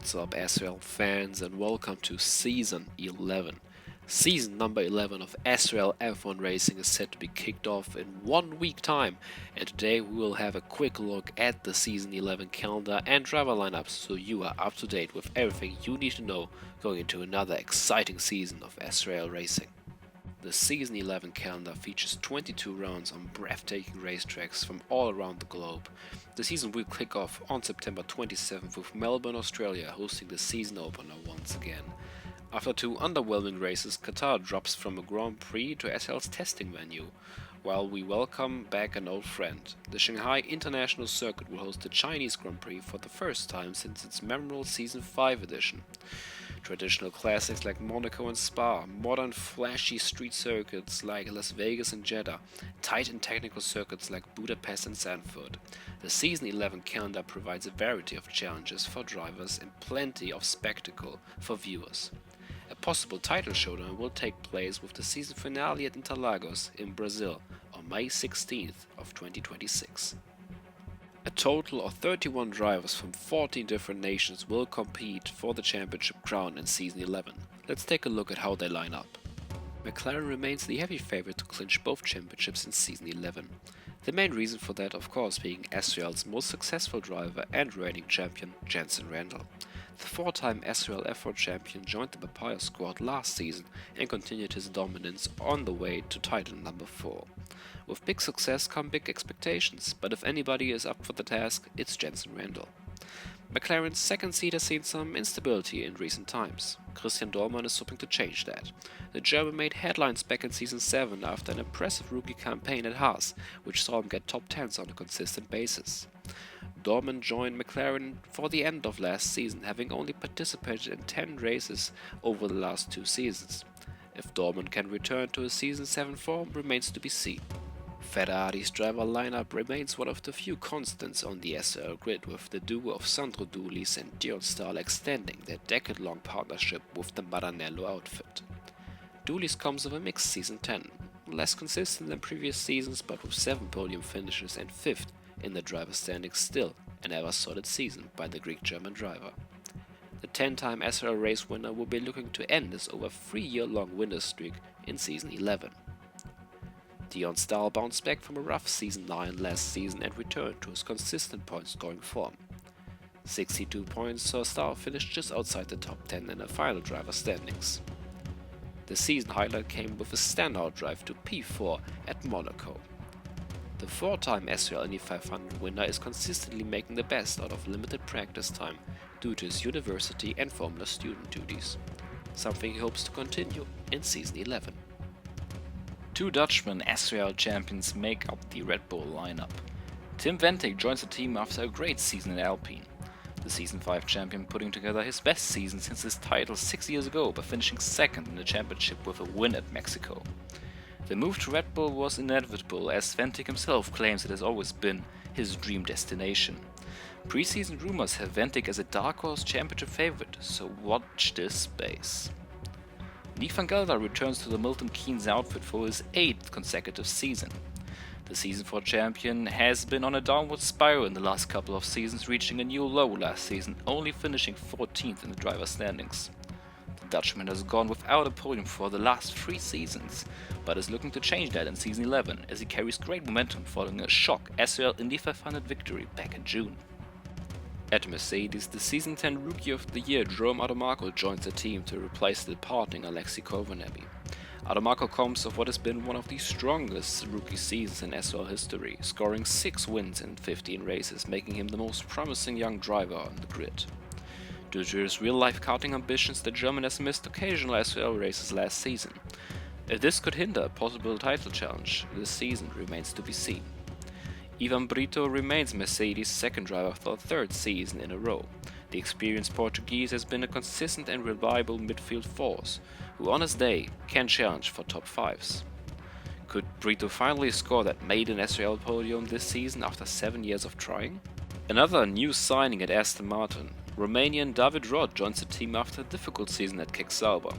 What's up, SRL fans, and welcome to Season 11. Season number 11 of SRL F1 Racing is set to be kicked off in 1 week time, and today we will have a quick look at the Season 11 calendar and driver lineups so you are up to date with everything you need to know going into another exciting season of SRL Racing. The Season 11 calendar features 22 rounds on breathtaking racetracks from all around the globe. The season will kick off on September 27th with Melbourne, Australia hosting the season opener once again. After two underwhelming races, Qatar drops from a Grand Prix to SRL's testing venue, while we welcome back an old friend. The Shanghai International Circuit will host the Chinese Grand Prix for the first time since its memorable Season 5 edition. Traditional classics like Monaco and Spa, modern flashy street circuits like Las Vegas and Jeddah, tight and technical circuits like Budapest and Zandvoort. The Season 11 calendar provides a variety of challenges for drivers and plenty of spectacle for viewers. A possible title showdown will take place with the season finale at Interlagos in Brazil on May 16th of 2026. A total of 31 drivers from 14 different nations will compete for the championship crown in Season 11. Let's take a look at how they line up. McLaren remains the heavy favorite to clinch both championships in Season 11. The main reason for that, of course, being SRL's most successful driver and reigning champion, Jenson Randall. The four-time SRL F1 champion joined the Papaya squad last season and continued his dominance on the way to title number 4. With big success come big expectations, but if anybody is up for the task, it's Jenson Randall. McLaren's second seat has seen some instability in recent times. Christian Dormann is hoping to change that. The German made headlines back in Season 7 after an impressive rookie campaign at Haas, which saw him get top 10s on a consistent basis. Dormann joined McLaren for the end of last season, having only participated in 10 races over the last 2 seasons. If Dormann can return to his Season 7 form remains to be seen. Ferrari's driver lineup remains one of the few constants on the SRL grid, with the duo of Sandro Doulis and Dion Stahl extending their decade-long partnership with the Maranello outfit. Doulis comes of a mixed Season 10, less consistent than previous seasons but with 7 podium finishes and 5th in the driver standings, still an ever-solid season by the Greek-German driver. The 10-time SRL race winner will be looking to end his over 3-year-long winner streak in Season 11. Dion Stahl bounced back from a rough Season 9 last season and returned to his consistent point-scoring form. 62 points saw Stahl finish just outside the top 10 in the final driver standings. The season highlight came with a standout drive to P4 at Monaco. The 4-time SRL Indy 500 winner is consistently making the best out of limited practice time due to his university and Formula student duties, something he hopes to continue in Season 11. Two Dutchmen SRL champions make up the Red Bull lineup. Tim Ventick joins the team after a great season in Alpine. The Season 5 champion putting together his best season since his title 6 years ago by finishing second in the championship with a win at Mexico. The move to Red Bull was inevitable, as Ventick himself claims it has always been his dream destination. Pre-season rumors have Ventick as a dark horse championship favorite, so watch this space. Nick van Gelder returns to the Milton Keynes outfit for his 8th consecutive season. The Season 4 champion has been on a downward spiral in the last couple of seasons, reaching a new low last season, only finishing 14th in the driver standings. The Dutchman has gone without a podium for the last 3 seasons, but is looking to change that in Season 11 as he carries great momentum following a shock SRL Indy 500 victory back in June. At Mercedes, the Season 10 Rookie of the Year Jerome Adormaco joins the team to replace the departing Alexei Kovanevi. Adormaco comes of what has been one of the strongest rookie seasons in SRL history, scoring 6 wins in 15 races, making him the most promising young driver on the grid. Due to his real-life karting ambitions, the German has missed occasional SRL races last season. If this could hinder a possible title challenge this season remains to be seen. Ivan Brito remains Mercedes' second driver for the 3rd season in a row. The experienced Portuguese has been a consistent and reliable midfield force, who on his day can challenge for top 5s. Could Brito finally score that maiden SRL podium this season after 7 years of trying? Another new signing at Aston Martin, Romanian David Rod joins the team after a difficult season at Kick Sauber.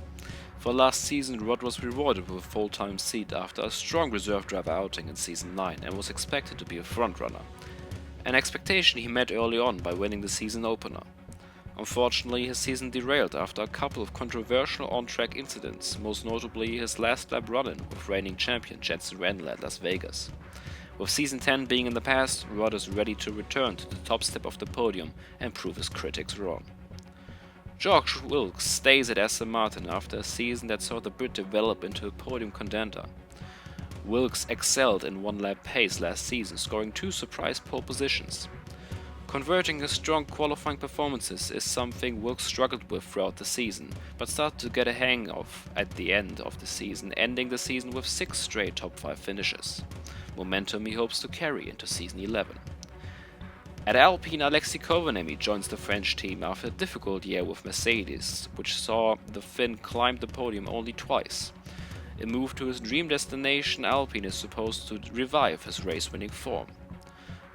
For last season, Rod was rewarded with a full-time seat after a strong reserve driver outing in Season 9 and was expected to be a frontrunner, an expectation he met early on by winning the season opener. Unfortunately, his season derailed after a couple of controversial on-track incidents, most notably his last lap run-in with reigning champion Jensen Randall at Las Vegas. With season 10 being in the past, Rod is ready to return to the top step of the podium and prove his critics wrong. George Wilkes stays at Aston Martin after a season that saw the Brit develop into a podium contender. Wilkes excelled in one-lap pace last season, scoring 2 surprise pole positions. Converting his strong qualifying performances is something Wilkes struggled with throughout the season, but started to get a hang of at the end of the season, ending the season with 6 straight top 5 finishes. Momentum he hopes to carry into season 11. At Alpine, Alexis Covenemy joins the French team after a difficult year with Mercedes, which saw the Finn climb the podium only twice. A move to his dream destination, Alpine is supposed to revive his race-winning form.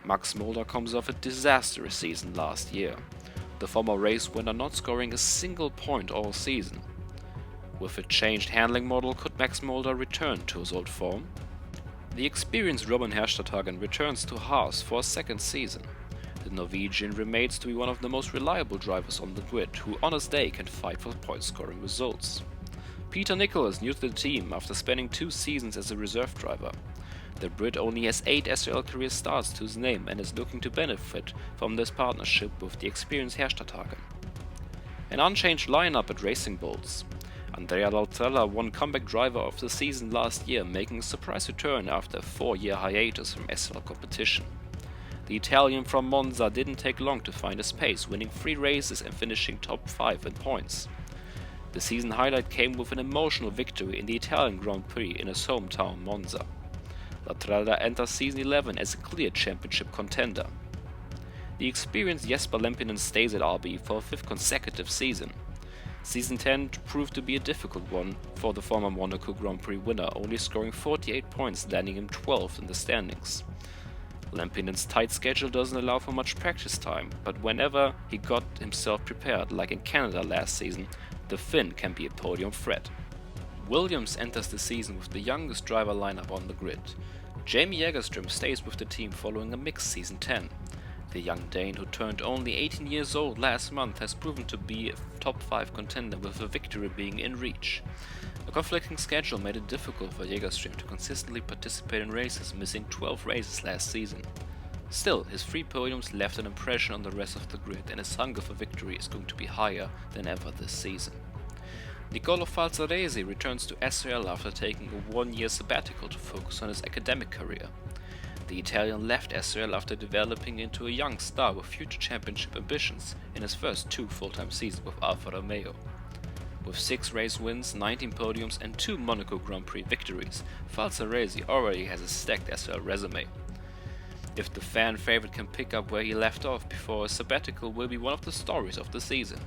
Max Mulder comes off a disastrous season last year, the former race winner not scoring a single point all season. With a changed handling model, could Max Mulder return to his old form? The experienced Robin Herstadhagen returns to Haas for a second season. The Norwegian remains to be one of the most reliable drivers on the grid, who on his day can fight for point-scoring results. Peter Nicol is new to the team after spending 2 seasons as a reserve driver. The Brit only has 8 SRL career starts to his name and is looking to benefit from this partnership with the experienced Herstadhagen. An unchanged lineup at Racing Bulls. Andrea Daltrella won Comeback Driver of the Season last year, making a surprise return after a 4-year hiatus from SRL competition. The Italian from Monza didn't take long to find his pace, winning 3 races and finishing top 5 in points. The season highlight came with an emotional victory in the Italian Grand Prix in his hometown Monza. Daltrella enters season 11 as a clear championship contender. The experienced Jesper Lempinen stays at RB for a 5th consecutive season. Season 10 proved to be a difficult one for the former Monaco Grand Prix winner, only scoring 48 points, landing him 12th in the standings. Lempinen's tight schedule doesn't allow for much practice time, but whenever he got himself prepared, like in Canada last season, the Finn can be a podium threat. Williams enters the season with the youngest driver lineup on the grid. Jamie Jägerström stays with the team following a mixed season 10. The young Dane, who turned only 18 years old last month, has proven to be a top 5 contender, with a victory being in reach. A conflicting schedule made it difficult for Jägerström to consistently participate in races, missing 12 races last season. Still, his 3 podiums left an impression on the rest of the grid, and his hunger for victory is going to be higher than ever this season. Nicolo Falzaresi returns to SRL after taking a 1-year sabbatical to focus on his academic career. The Italian left SRL after developing into a young star with future championship ambitions in his first 2 full-time seasons with Alfa Romeo. With 6 race wins, 19 podiums and 2 Monaco Grand Prix victories, Falzaresi already has a stacked SRL resume. If the fan favorite can pick up where he left off before a sabbatical, will be one of the stories of the season.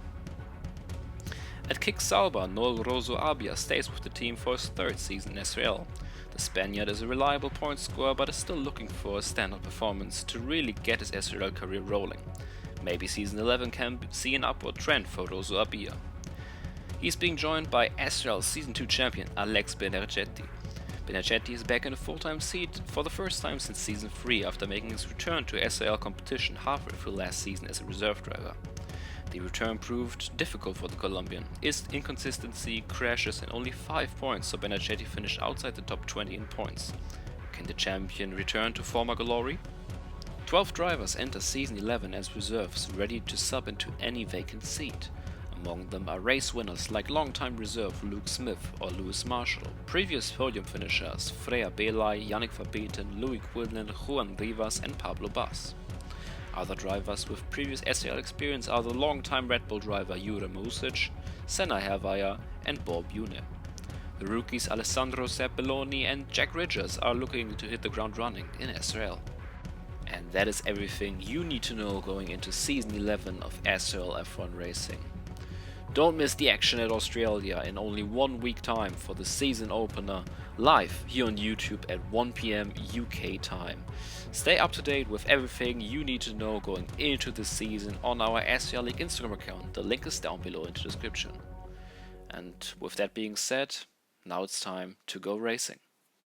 At Kick Sauber, Noel Rosso Abia stays with the team for his 3rd season in SRL. The Spaniard is a reliable point scorer, but is still looking for a standout performance to really get his SRL career rolling. Maybe season 11 can see an upward trend for Rosso Abia. He's being joined by SRL Season 2 champion Alex Benergetti. Benergetti is back in a full-time seat for the first time since season 3 after making his return to SRL competition halfway through last season as a reserve driver. The return proved difficult for the Colombian. His inconsistency, crashes and only 5 points, so Benergetti finished outside the top 20 in points. Can the champion return to former glory? 12 drivers enter season 11 as reserves, ready to sub into any vacant seat. Among them are race winners like longtime reserve Luke Smith or Lewis Marshall, previous podium finishers Freya Belay, Yannick Verbeten, Louis Quinlan, Juan Rivas and Pablo Bas. Other drivers with previous SRL experience are the longtime Red Bull driver Jure Music, Senna Hervaya and Bob Bune. The rookies Alessandro Seppelloni and Jack Ridgers are looking to hit the ground running in SRL. And that is everything you need to know going into season 11 of SRL F1 Racing. Don't miss the action at Australia in only 1 week time for the season opener, live here on YouTube at 1 PM UK time. Stay up to date with everything you need to know going into the season on our SRL League Instagram account. The link is down below in the description. And with that being said, now it's time to go racing.